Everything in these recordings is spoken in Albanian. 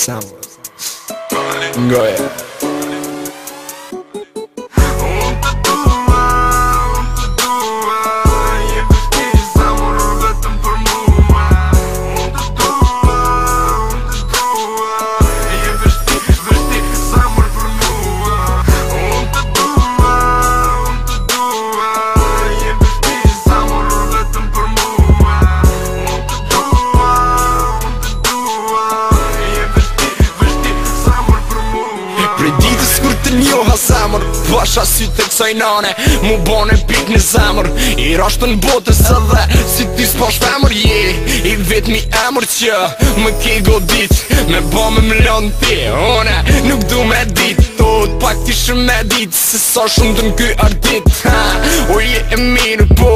Samur Ngoje njoha zemër, pasha sy të kësaj nane mu bone pik në zemër I rashtë në botës edhe si ti s'pash femër je I vetëmi emër që më ke godit me ba me mlon ti One nuk du me dit Tot pak ti shë me dit se sa shumë të në ky ardit O je e mirë po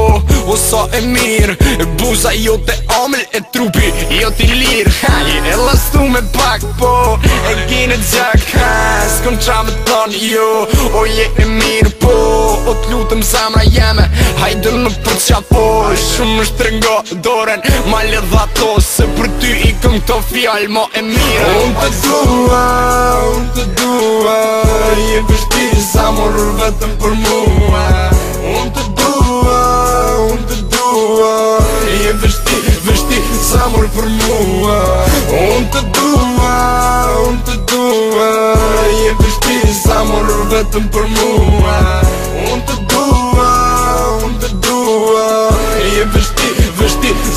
o sa e mirë Buza jo te amel e trupi jo ti lirë Je e lastu me pak po e gine gjak S'kom qa me thonë jo O je e mirë po O t'lutëm zemra jeme Hajde në për qa po Shumë është të nga doren Ma ledha to Se për ty I këm këto fjall ma e mirë Unë të dua Je vështi zamur vetëm për mua Unë të dua Je vështi zamur për mua Unë të dua Je vështi zamur vetëm për mua Unë të dua Je vështi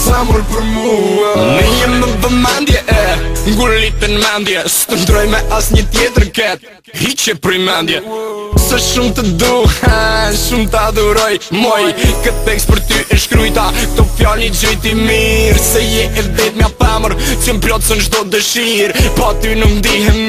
zamur për mua Në jem në vëmendje Ngullit në mendje Së të ndroj me as një tjetër ket Hiqe prej mendje Se shumë të du Shumë të adhuroj Moj këtë tekst për ty e shkrujta Këto fjall një gjëjti mirë Se je e vetë mja pëmër Që më plotësën shdo dëshirë Pa ty nuk ndihem